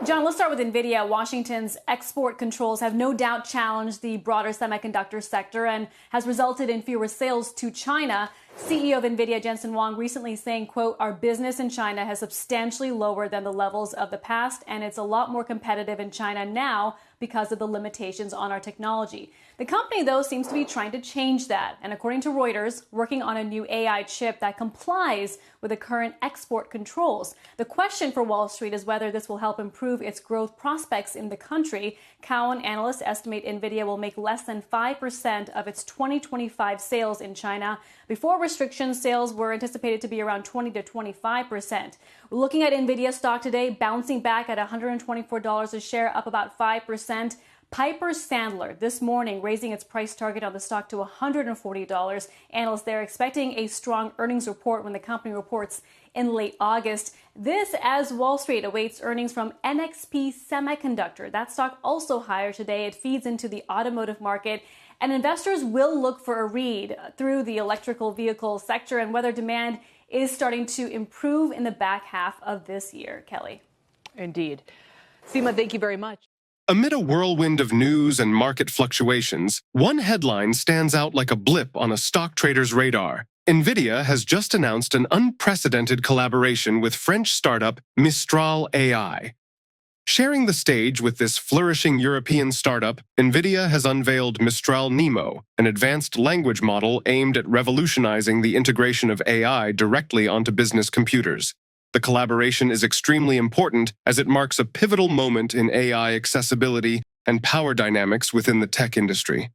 John, let's start with Nvidia. Washington's export controls have no doubt challenged the broader semiconductor sector and has resulted in fewer sales to China. CEO of Nvidia, Jensen Huang, recently saying, quote, "Our business in China has substantially lower than the levels of the past, and it's a lot more competitive in China now because of the limitations on our technology." The company, though, seems to be trying to change that. And according to Reuters, working on a new AI chip that complies with the current export controls. The question for Wall Street is whether this will help improve its growth prospects in the country. Cowen analysts estimate Nvidia will make less than 5% of its 2025 sales in China. Before restrictions, sales were anticipated to be around 20 to 25%. We're looking at Nvidia stock today, bouncing back at $124 a share, up about 5%. Piper Sandler this morning raising its price target on the stock to $140. Analysts there expecting a strong earnings report when the company reports in late August. This as Wall Street awaits earnings from NXP Semiconductor. That stock also higher today. It feeds into the automotive market, and investors will look for a read through the electrical vehicle sector and whether demand is starting to improve in the back half of this year. Kelly. Indeed. Seema, thank you very much. Amid a whirlwind of news and market fluctuations, one headline stands out like a blip on a stock trader's radar. Nvidia has just announced an unprecedented collaboration with French startup Mistral AI. Sharing the stage with this flourishing European startup, Nvidia has unveiled Mistral Nemo, an advanced language model aimed at revolutionizing the integration of AI directly onto business computers. The collaboration is extremely important as it marks a pivotal moment in AI accessibility and power dynamics within the tech industry.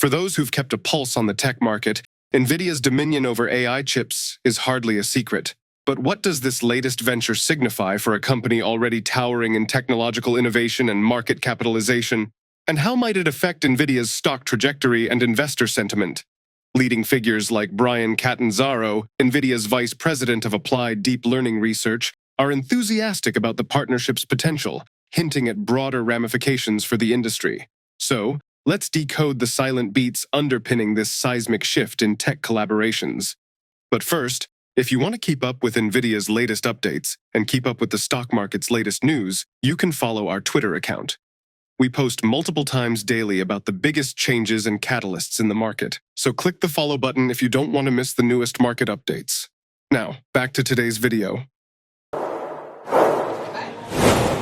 For those who've kept a pulse on the tech market, Nvidia's dominion over AI chips is hardly a secret. But what does this latest venture signify for a company already towering in technological innovation and market capitalization? And how might it affect Nvidia's stock trajectory and investor sentiment? Leading figures like Brian Catanzaro, Nvidia's vice president of applied deep learning research, are enthusiastic about the partnership's potential, hinting at broader ramifications for the industry. So, let's decode the silent beats underpinning this seismic shift in tech collaborations. But first, if you want to keep up with Nvidia's latest updates and keep up with the stock market's latest news, you can follow our Twitter account. We post multiple times daily about the biggest changes and catalysts in the market, so click the follow button if you don't want to miss the newest market updates. Now, back to today's video.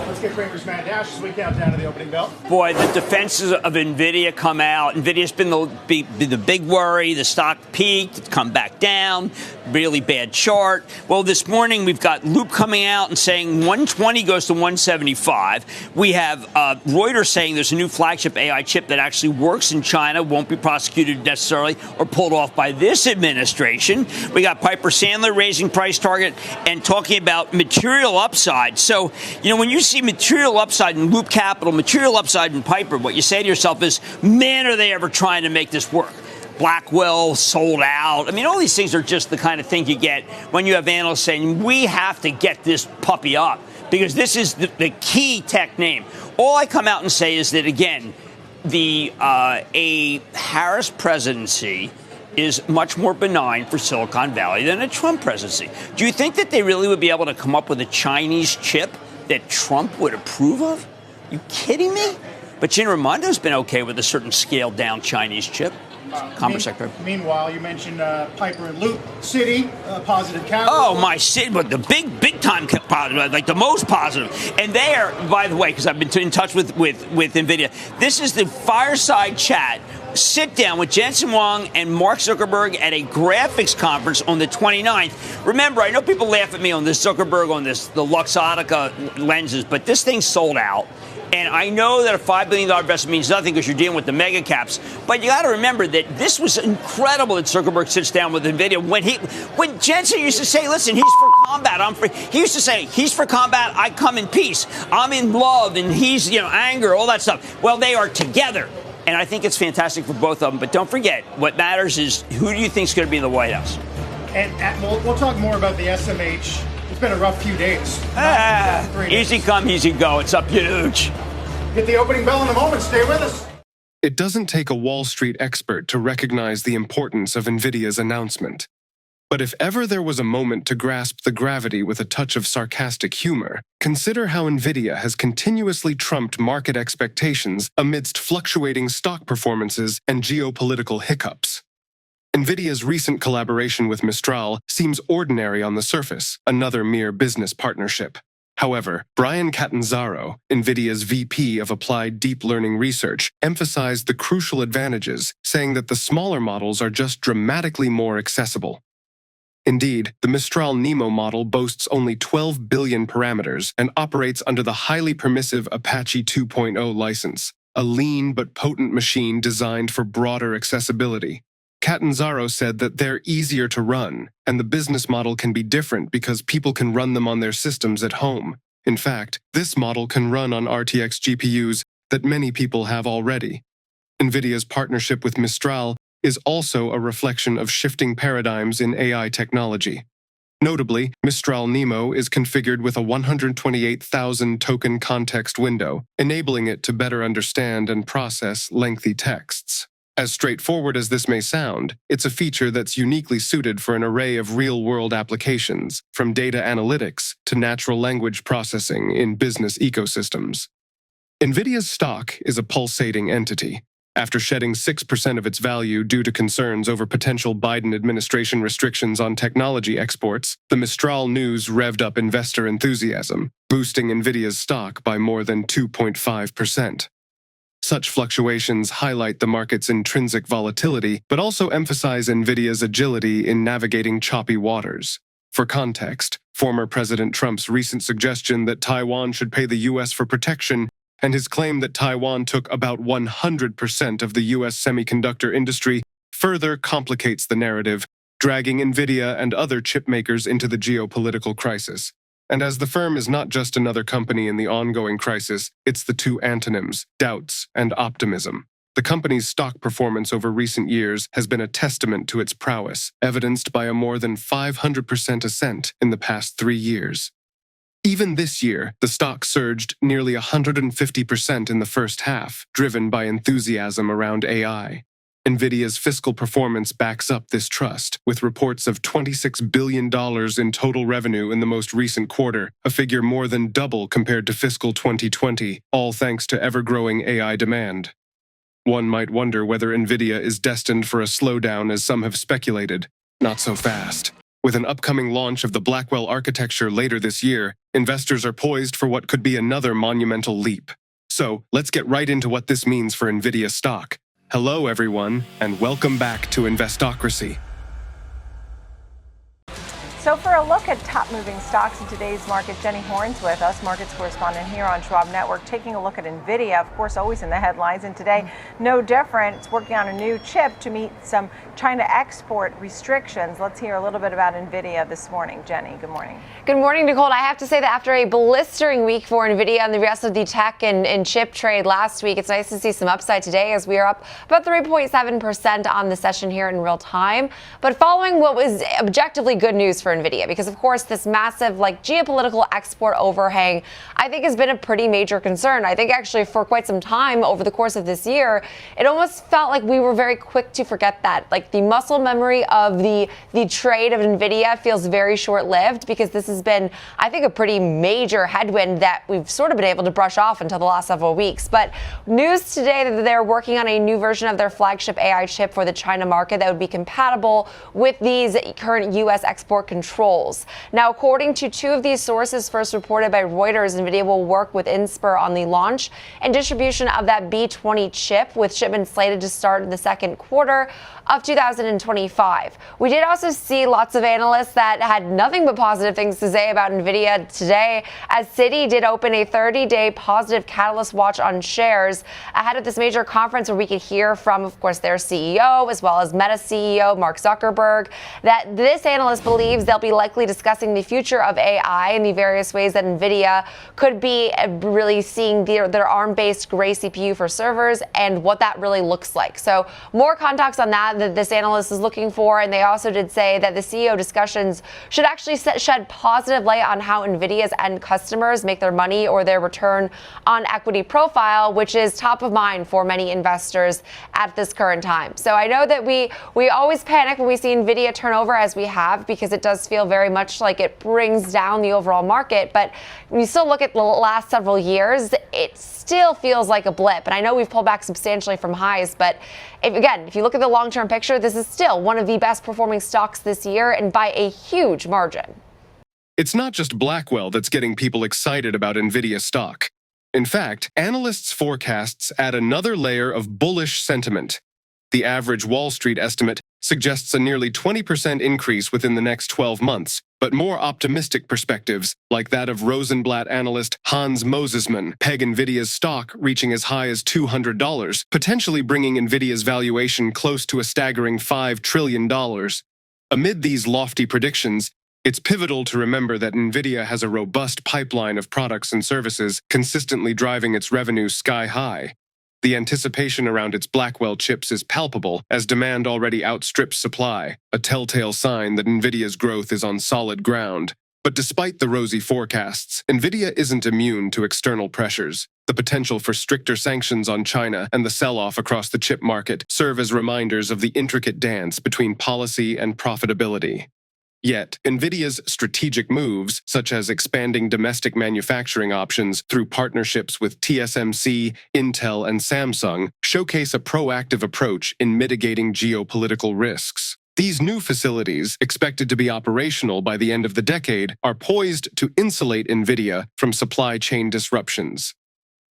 Let's get Cramer's Mad Dash as we count down to the opening bell. Boy, the defenses of NVIDIA come out. NVIDIA's been the big worry. The stock peaked, it's come back down. Really bad chart. Well, this morning we've got Loop coming out and saying 120 goes to 175. We have Reuters saying there's a new flagship AI chip that actually works in China, won't be prosecuted necessarily or pulled off by this administration. We got Piper Sandler raising price target and talking about material upside. So, when you see material upside in Loop Capital, material upside in Piper, what you say to yourself is, man, are they ever trying to make this work? Blackwell sold out. I mean, all these things are just the kind of thing you get when you have analysts saying, we have to get this puppy up because this is the key tech name. All I come out and say is that, again, a Harris presidency is much more benign for Silicon Valley than a Trump presidency. Do you think that they really would be able to come up with a Chinese chip that Trump would approve of? You kidding me? But Gina Raimondo's been okay with a certain scaled-down Chinese chip. Commerce Secretary. Meanwhile, you mentioned Piper and Loop City, positive catalyst. Oh, my city, but the big time positive, like the most positive. And they are, by the way, because I've been in touch with NVIDIA, this is the fireside chat. Sit down with Jensen Huang and Mark Zuckerberg at a graphics conference on the 29th. Remember, I know people laugh at me on this Zuckerberg, on the Luxottica lenses, but this thing sold out. And I know that a $5 billion investment means nothing because you're dealing with the mega caps. But you got to remember that this was incredible that Zuckerberg sits down with NVIDIA. When Jensen used to say, listen, he's for combat, I'm free. He used to say, he's for combat, I come in peace. I'm in love, and he's, anger, all that stuff. Well, they are together. And I think it's fantastic for both of them. But don't forget, what matters is who do you think is going to be in the White House? And we'll talk more about the SMH. It's been a rough few days. Easy come, easy go. It's up huge. Get the opening bell in a moment. Stay with us. It doesn't take a Wall Street expert to recognize the importance of Nvidia's announcement. But if ever there was a moment to grasp the gravity with a touch of sarcastic humor, consider how Nvidia has continuously trumped market expectations amidst fluctuating stock performances and geopolitical hiccups. Nvidia's recent collaboration with Mistral seems ordinary on the surface, another mere business partnership. However, Brian Catanzaro, Nvidia's VP of Applied Deep Learning Research, emphasized the crucial advantages, saying that the smaller models are just dramatically more accessible. Indeed, the Mistral Nemo model boasts only 12 billion parameters and operates under the highly permissive Apache 2.0 license, a lean but potent machine designed for broader accessibility. Catanzaro said that they're easier to run, and the business model can be different because people can run them on their systems at home. In fact, this model can run on RTX GPUs that many people have already. Nvidia's partnership with Mistral is also a reflection of shifting paradigms in AI technology. Notably, Mistral Nemo is configured with a 128,000 token context window, enabling it to better understand and process lengthy texts. As straightforward as this may sound, it's a feature that's uniquely suited for an array of real-world applications, from data analytics to natural language processing in business ecosystems. Nvidia's stock is a pulsating entity. After shedding 6% of its value due to concerns over potential Biden administration restrictions on technology exports, the Mistral news revved up investor enthusiasm, boosting Nvidia's stock by more than 2.5%. Such fluctuations highlight the market's intrinsic volatility, but also emphasize Nvidia's agility in navigating choppy waters. For context, former President Trump's recent suggestion that Taiwan should pay the U.S. for protection and his claim that Taiwan took about 100% of the U.S. semiconductor industry further complicates the narrative, dragging Nvidia and other chip makers into the geopolitical crisis. And as the firm is not just another company in the ongoing crisis, it's the two antonyms, doubts and optimism. The company's stock performance over recent years has been a testament to its prowess, evidenced by a more than 500% ascent in the past 3 years. Even this year, the stock surged nearly 150% in the first half, driven by enthusiasm around AI. Nvidia's fiscal performance backs up this trust, with reports of $26 billion in total revenue in the most recent quarter, a figure more than double compared to fiscal 2020, all thanks to ever-growing AI demand. One might wonder whether Nvidia is destined for a slowdown as some have speculated. Not so fast. With an upcoming launch of the Blackwell architecture later this year, investors are poised for what could be another monumental leap. So, let's get right into what this means for Nvidia stock. Hello, everyone, and welcome back to Investocracy. So for a look at top moving stocks in today's market, Jenny Horn's with us, markets correspondent here on Schwab Network, taking a look at Nvidia, of course, always in the headlines. And today, no different. It's working on a new chip to meet some China export restrictions. Let's hear a little bit about Nvidia this morning. Jenny, good morning. Good morning, Nicole. I have to say that after a blistering week for Nvidia and the rest of the tech and chip trade last week, it's nice to see some upside today as we are up about 3.7% on the session here in real time. But following what was objectively good news for Nvidia, because of course this massive geopolitical export overhang I think has been a pretty major concern. I think actually for quite some time over the course of this year, it almost felt like we were very quick to forget that. Like the muscle memory of the trade of Nvidia feels very short-lived, because this has been, I think, a pretty major headwind that we've sort of been able to brush off until the last several weeks. But news today that they're working on a new version of their flagship AI chip for the China market that would be compatible with these current U.S. export controls. Now, according to two of these sources first reported by Reuters, Nvidia will work with Inspur on the launch and distribution of that B20 chip, with shipments slated to start in the second quarter of 2025. We did also see lots of analysts that had nothing but positive things to say about Nvidia today, as Citi did open a 30-day positive catalyst watch on shares ahead of this major conference, where we could hear from, of course, their CEO as well as Meta CEO Mark Zuckerberg, that this analyst believes they'll they'll be likely discussing the future of AI and the various ways that Nvidia could be really seeing their ARM-based Gray CPU for servers and what that really looks like. So more context on that this analyst is looking for, and they also did say that the CEO discussions should actually shed positive light on how Nvidia's end customers make their money or their return on equity profile, which is top of mind for many investors at this current time. So I know that we always panic when we see Nvidia turn over, as we have, because it does feel very much like it brings down the overall market. But when you still look at the last several years, it still feels like a blip. And I know we've pulled back substantially from highs, but if you look at the long-term picture, this is still one of the best performing stocks this year, and by a huge margin. It's not just Blackwell that's getting people excited about Nvidia stock. In fact, analysts' forecasts add another layer of bullish sentiment. The average Wall Street estimate suggests a nearly 20% increase within the next 12 months, but more optimistic perspectives, like that of Rosenblatt analyst Hans Mosesmann, peg Nvidia's stock reaching as high as $200, potentially bringing Nvidia's valuation close to a staggering $5 trillion. Amid these lofty predictions, it's pivotal to remember that Nvidia has a robust pipeline of products and services consistently driving its revenue sky high. The anticipation around its Blackwell chips is palpable, as demand already outstrips supply, a telltale sign that Nvidia's growth is on solid ground. But despite the rosy forecasts, Nvidia isn't immune to external pressures. The potential for stricter sanctions on China and the sell-off across the chip market serve as reminders of the intricate dance between policy and profitability. Yet, Nvidia's strategic moves, such as expanding domestic manufacturing options through partnerships with TSMC, Intel, and Samsung, showcase a proactive approach in mitigating geopolitical risks. These new facilities, expected to be operational by the end of the decade, are poised to insulate Nvidia from supply chain disruptions.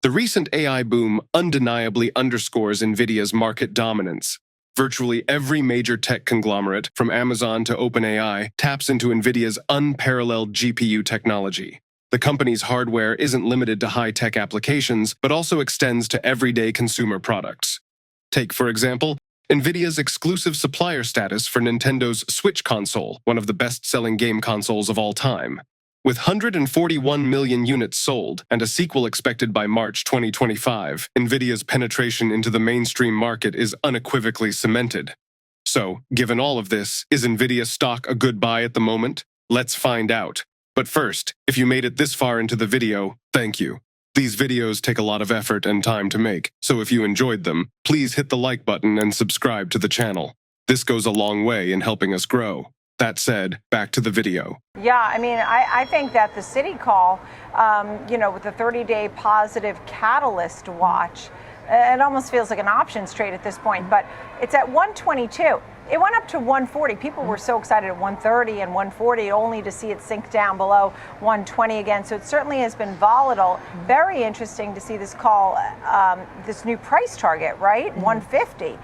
The recent AI boom undeniably underscores Nvidia's market dominance. Virtually every major tech conglomerate, from Amazon to OpenAI, taps into Nvidia's unparalleled GPU technology. The company's hardware isn't limited to high-tech applications, but also extends to everyday consumer products. Take, for example, Nvidia's exclusive supplier status for Nintendo's Switch console, one of the best-selling game consoles of all time. With 141 million units sold and a sequel expected by March 2025, Nvidia's penetration into the mainstream market is unequivocally cemented. So, given all of this, is Nvidia stock a good buy at the moment? Let's find out. But first, if you made it this far into the video, thank you. These videos take a lot of effort and time to make, so if you enjoyed them, please hit the like button and subscribe to the channel. This goes a long way in helping us grow. That said, back to the video. Yeah, I mean, I think that the City call, with the 30-day positive catalyst watch, it almost feels like an options trade at this point, but it's at 122. It went up to 140. People were so excited at 130 and 140, only to see it sink down below 120 again. So it certainly has been volatile. Very interesting to see this call, this new price target, right? 150.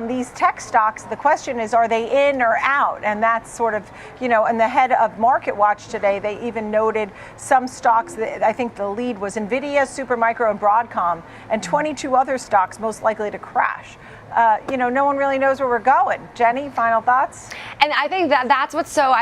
These tech stocks, the question is, are they in or out? And that's sort of, and the head of Market Watch today, they even noted some stocks that I think the lead was Nvidia, Supermicro, and Broadcom, and 22 other stocks most likely to crash. No one really knows where we're going. Jenny, final thoughts? And I think that's what's so,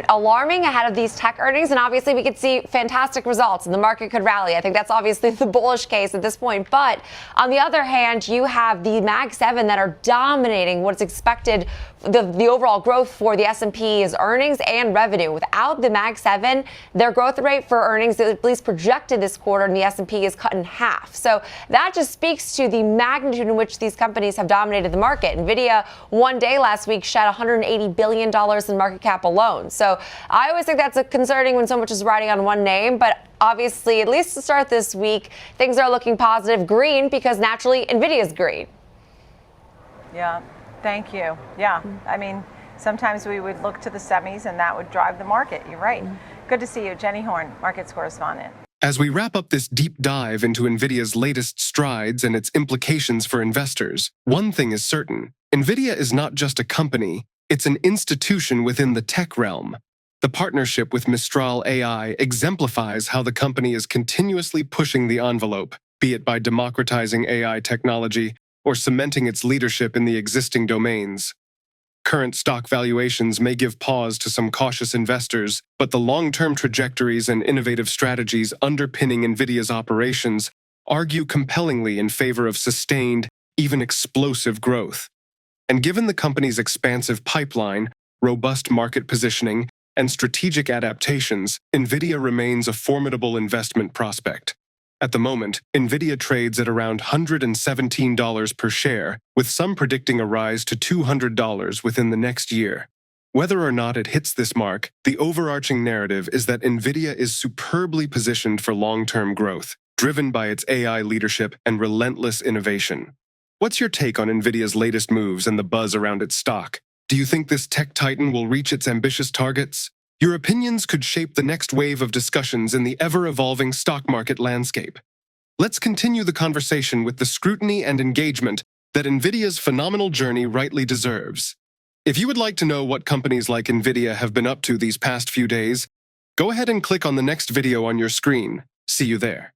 alarming ahead of these tech earnings. And obviously we could see fantastic results and the market could rally. I think that's obviously the bullish case at this point. But on the other hand, you have the Mag 7 that are dominating what's expected, the overall growth for the S&P's earnings and revenue. Without the Mag 7, their growth rate for earnings, at least projected this quarter in the S&P, is cut in half. So that just speaks to the magnitude in which these companies have dominated the market. Nvidia, one day last week, shed $180 billion in market cap alone. So I always think that's concerning when so much is riding on one name, but obviously, at least to start this week, things are looking positive. Green, because naturally, Nvidia is green. Yeah, thank you. Yeah, I mean, sometimes we would look to the semis and that would drive the market. You're right. Good to see you. Jenny Horn, markets correspondent. As we wrap up this deep dive into Nvidia's latest strides and its implications for investors, one thing is certain. Nvidia is not just a company, it's an institution within the tech realm. The partnership with Mistral AI exemplifies how the company is continuously pushing the envelope, be it by democratizing AI technology or cementing its leadership in the existing domains. Current stock valuations may give pause to some cautious investors, but the long-term trajectories and innovative strategies underpinning Nvidia's operations argue compellingly in favor of sustained, even explosive growth. And given the company's expansive pipeline, robust market positioning, and strategic adaptations, Nvidia remains a formidable investment prospect. At the moment, Nvidia trades at around $117 per share, with some predicting a rise to $200 within the next year. Whether or not it hits this mark, the overarching narrative is that Nvidia is superbly positioned for long-term growth, driven by its AI leadership and relentless innovation. What's your take on Nvidia's latest moves and the buzz around its stock? Do you think this tech titan will reach its ambitious targets? Your opinions could shape the next wave of discussions in the ever-evolving stock market landscape. Let's continue the conversation with the scrutiny and engagement that Nvidia's phenomenal journey rightly deserves. If you would like to know what companies like Nvidia have been up to these past few days, go ahead and click on the next video on your screen. See you there.